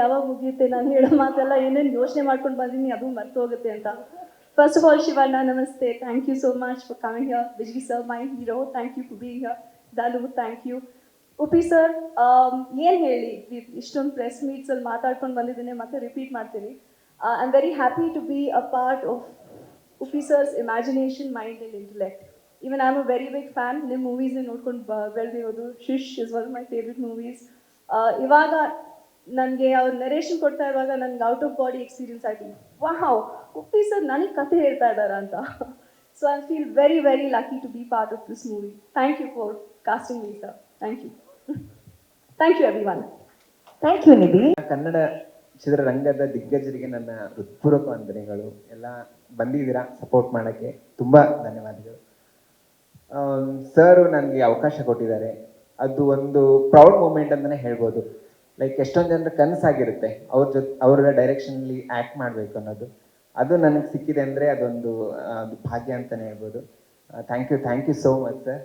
ಯಾವಾಗ ಮುಗಿಯುತ್ತೆ ನಾನು ಹೇಳೋ ಮಾತೆಲ್ಲ ಏನೇನು ಯೋಚನೆ ಮಾಡ್ಕೊಂಡು ಬಂದಿನಿ ಅದು ಮರ್ತು ಹೋಗುತ್ತೆ ಅಂತ. ಫಸ್ಟ್ ಆಫ್ ಆಲ್ ಶಿವಣ್ಣ ನಮಸ್ತೆ, thank you so much for coming here. Viji sir my hero, thank you for being here. Daali thank you. Uppi sir ಏನು ಹೇಳಿ, ಇಷ್ಟೊಂದು ಪ್ರೆಸ್ ಮೀಟ್ಸಲ್ಲಿ ಮಾತಾಡ್ಕೊಂಡು ಬಂದಿದ್ದೀನಿ ಮತ್ತೆ ರಿಪೀಟ್ ಮಾಡ್ತೀನಿ. I am very happy to be a part of Uppi sir's imagination, mind and intellect. Even I am a very big fan. ನಿಮ್ಮ ಮೂವೀಸ್ನ ನೋಡ್ಕೊಂಡು ಬೆಳೆದಿರೋದು. Shh is one of my favourite movies. ಇವಾಗ ನನಗೆ ಅವ್ರು ನರೇಷನ್ ಕೊಡ್ತಾ ಇರುವಾಗ ನನಗೆ ಔಟ್ ಆಫ್ ಬಾಡಿ ಎಕ್ಸ್ಪೀರಿಯನ್ಸ್ ಆಯಿತು. ವಾವ್, ಉಪ್ಪಿ ಸರ್ ನನಗೆ ಕತೆ ಹೇಳ್ತಾ ಇದ್ದಾರ ಅಂತ. So I feel very very lucky to be part of this movie. Thank you for casting me sir. Thank you. Thank you everyone. Thank you Nidhi. Kannada ಚಿತ್ರರಂಗದ ದಿಗ್ಗಜರಿಗೆ ನನ್ನ ಹೃತ್ಪೂರ್ವಕ ವಂದನೆಗಳು. ಎಲ್ಲ ಬಂದಿದ್ದೀರಾ ಸಪೋರ್ಟ್ ಮಾಡೋಕ್ಕೆ, ತುಂಬ ಧನ್ಯವಾದಗಳು. ಸರ್ ನನಗೆ ಅವಕಾಶ ಕೊಟ್ಟಿದ್ದಾರೆ, ಅದು ಒಂದು ಪ್ರೌಡ್ ಮೂಮೆಂಟ್ ಅಂತಲೇ ಹೇಳ್ಬೋದು. ಲೈಕ್ ಎಷ್ಟೊಂದು ಜನರ ಕನಸಾಗಿರುತ್ತೆ ಅವರ ಡೈರೆಕ್ಷನಲ್ಲಿ ಆ್ಯಕ್ಟ್ ಮಾಡಬೇಕು ಅನ್ನೋದು. ಅದು ನನಗೆ ಸಿಕ್ಕಿದೆ ಅಂದರೆ ಅದು ಭಾಗ್ಯ ಅಂತಲೇ ಹೇಳ್ಬೋದು. Thank you so much sir.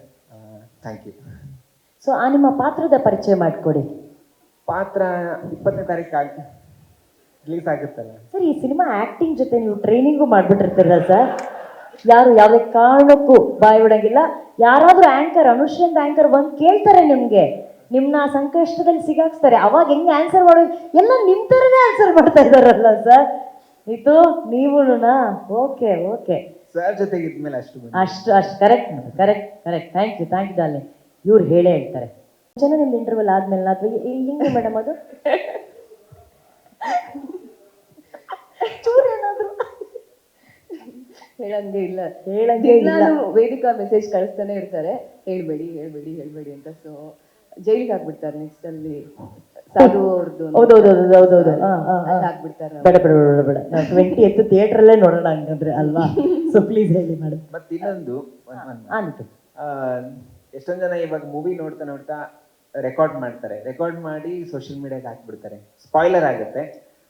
Thank you. So ನಿಮ್ಮ ಪಾತ್ರದ ಪರಿಚಯ ಮಾಡಿಕೊಡಿ. ಪಾತ್ರ 20ನೇ ತಾರೀಕು ರಿಲೀಸ್ ಆಗುತ್ತಲ್ಲ ಸರ್. ಈ ಸಿನಿಮಾ ಆ್ಯಕ್ಟಿಂಗ್ ಜೊತೆ ನೀವು ಟ್ರೈನಿಂಗು ಮಾಡಿಬಿಟ್ಟಿರ್ತೀರ ಸರ್. ಯಾವುದೇ ಕಾರಣಕ್ಕೂ ಬಾಯಿ ಬಿಡೋಂಗಿಲ್ಲ. ಯಾರಾದರೂ ಆ್ಯಂಕರ್, ಅನುಶ್ರೀಂದ ಆ್ಯಂಕರ್ ಬಂದು ಕೇಳ್ತಾರೆ ನಿಮ್ಮನ್ನ ಸಂಕಷ್ಟದಲ್ಲಿ ಸಿಗಾಕ್ಸ್ತಾರೆ. ಅವಾಗ ಹೆಂಗೆ ಆನ್ಸರ್ ಮಾಡೋದು ಎಲ್ಲ ನಿಮ್ಮ ಥರನೇ ಆನ್ಸರ್ ಮಾಡ್ತಾ ಇದ್ದಾರಲ್ಲ ಸರ್. ಇದು ನೀವುನಾ? Okay okay. ಸರ್ ಜೊತೆಗೆ ಇದ್ಮೇಲೆ ಅಷ್ಟು ಕರೆಕ್ಟ್ ಥ್ಯಾಂಕ್ ಯು ಡಾರ್ಲಿಂಗ್. ಇವ್ರು ಹೇಳೇ ಹೇಳ್ತಾರೆ. ಜನ ನಿಮ್ದು ಇಂಟರ್ವಲ್ ಆದ್ಮೇಲೆ ಅಥವಾ ಹಿಂಗೆ ಮೇಡಮ್ ಅದು ಚೂರೇನಾದರೂ ಹೇಳಂಗೆ ಇಲ್ಲ. ವೇದಿಕಾ ಮೆಸೇಜ್ ಕಳಿಸ್ತಾನೆ ಇರ್ತಾರೆ, ಹೇಳ್ಬೇಡಿ ಅಂತ. ಸೊ ಜೈಲಿಗೆ ಹಾಕ್ಬಿಡ್ತಾರೆ ನೆಕ್ಸ್ಟ್ ಅಲ್ಲಿ ಸಾಧು ಅವ್ರದ್ದು. ಹೌದೌದು ಹಾಕ್ಬಿಡ್ತಾರೆ. ಬೇಡ 20th ಥಿಯೇಟ್ರಲ್ಲೇ ನೋಡೋಣ ಹಂಗಂದ್ರೆ ಅಲ್ವಾ. ಸೊ ಪ್ಲೀಸ್ ಹೇಳಿ ಮೇಡಮ್. ಮತ್ತೆ ಇನ್ನೊಂದು ಆಯ್ತು. ಎಷ್ಟೊಂದು ಜನ ಇವಾಗ ಮೂವಿ ನೋಡ್ತಾ ರೆಕಾರ್ಡ್ ಮಾಡಿ ಸೋಷಿಯಲ್ ಮೀಡಿಯಾಗೆ ಹಾಕ್ಬಿಡ್ತಾರೆ. ಸ್ಪಾಯ್ಲರ್ ಆಗುತ್ತೆ,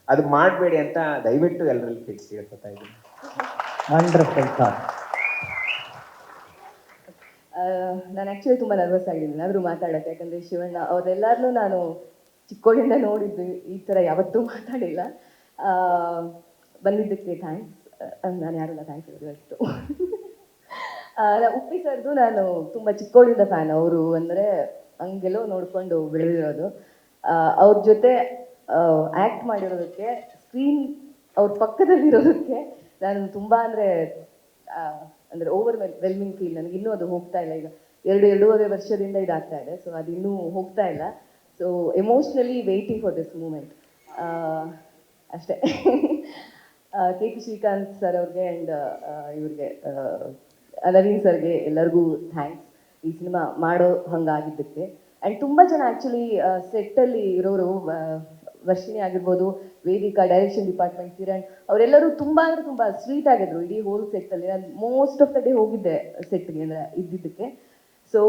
ಅದು ಮಾಡಬೇಡಿ ಅಂತ ದಯವಿಟ್ಟು ಎಲ್ಲರಲ್ಲಿ ಕೇಳ್ಕೊತಾ ಇದ್ದೀನಿ. Wonderful thought. ನಾನು ಆ್ಯಕ್ಚುಲಿ ತುಂಬ ನರ್ವಸ್ ಆಗಿದ್ದೀನಿ ಏನಾದರೂ ಮಾತಾಡೋಕ್ಕೆ. ಯಾಕಂದರೆ ಶಿವಣ್ಣ ಅವರೆಲ್ಲರನ್ನೂ ನಾನು ಚಿಕ್ಕೋಳಿಂದ ನೋಡಿದ್ದು, ಈ ಥರ ಯಾವತ್ತೂ ಮಾತಾಡಿಲ್ಲ. ಬಂದಿದ್ದಕ್ಕೆ ಥ್ಯಾಂಕ್ಸ್. ನಾನು ಯಾರೆಲ್ಲ ಥ್ಯಾಂಕ್ಸ್ ಹೇಳಿದ್ರು. ಉಪ್ಪಿ ಸರ್ದು ನಾನು ತುಂಬ ಚಿಕ್ಕೋಳಿಂದ ಫ್ಯಾನ್. ಅವರು ಅಂದರೆ ಹಂಗೆಲ್ಲೋ ನೋಡಿಕೊಂಡು ಬೆಳೆದಿರೋದು. ಅವ್ರ ಜೊತೆ ಆ್ಯಕ್ಟ್ ಮಾಡಿರೋದಕ್ಕೆ, ಸ್ಕ್ರೀನ್ ಅವ್ರ ಪಕ್ಕದಲ್ಲಿರೋದಕ್ಕೆ ನಾನು ತುಂಬ ಅಂದರೆ ವೆಲ್ಮಿಂಗ್ ಫೀಲ್. ನನಗೆ ಇನ್ನೂ ಅದು ಹೋಗ್ತಾ ಇಲ್ಲ. ಈಗ 2.5 ವರ್ಷದಿಂದ ಇದಾಗ್ತಾ ಇದೆ. ಸೊ ಅದು ಇನ್ನೂ ಹೋಗ್ತಾ ಇಲ್ಲ. So emotionally waiting for this moment ಅಷ್ಟೇ. KP ಶ್ರೀಕಾಂತ್ ಸರ್ ಅವ್ರಿಗೆ ಆ್ಯಂಡ್ ಇವ್ರಿಗೆ ನವೀನ್ ಸರ್ಗೆ ಎಲ್ಲರಿಗೂ ಥ್ಯಾಂಕ್ಸ್ ಈ ಸಿನಿಮಾ ಮಾಡೋ ಹಂಗಾಗಿದ್ದಕ್ಕೆ. ಆ್ಯಂಡ್ ತುಂಬ ಜನ ಆ್ಯಕ್ಚುಲಿ ಸೆಟ್ಟಲ್ಲಿ ಇರೋರು, ವರ್ಷಿಣಿ ಆಗಿರ್ಬೋದು, ವೇದಿಕಾ, ಡೈರೆಕ್ಷನ್ ಡಿಪಾರ್ಟ್ಮೆಂಟ್, ಕಿರಣ್, ಅವರೆಲ್ಲರೂ ತುಂಬ ಅಂದರೆ ತುಂಬ ಸ್ವೀಟ್ ಆಗಿದ್ರು ಇಡೀ ಹೋಲ್ ಸೆಟ್ಟಲ್ಲಿ. ನಾನು ಮೋಸ್ಟ್ ಆಫ್ ದ ಡೇ ಹೋಗಿದ್ದೆ ಸೆಟ್ಗೆ ಅಂದರೆ ಇದ್ದಿದ್ದಕ್ಕೆ. ಸೊ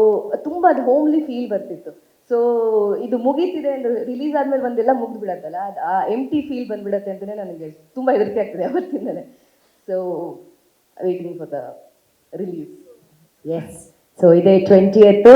ತುಂಬ ಅದು ಹೋಮ್ಲಿ ಫೀಲ್ ಬರ್ತಿತ್ತು. ಸೊ ಇದು ಮುಗೀತಿದೆ ಅಂದರೆ ರಿಲೀಸ್ ಆದಮೇಲೆ ಒಂದೆಲ್ಲ ಮುಗಿದು ಬಿಡತ್ತಲ್ಲ, ಅದು ಆ ಎಂಟಿ ಫೀಲ್ ಬಂದುಬಿಡತ್ತೆ ಅಂತಲೇ ನನಗೆ ತುಂಬ ಹೆದರಿಕೆ ಆಗ್ತದೆ ಅವತ್ತಿಂದಲೇ. So waiting for the release. Yes. So ಇದೇ 20th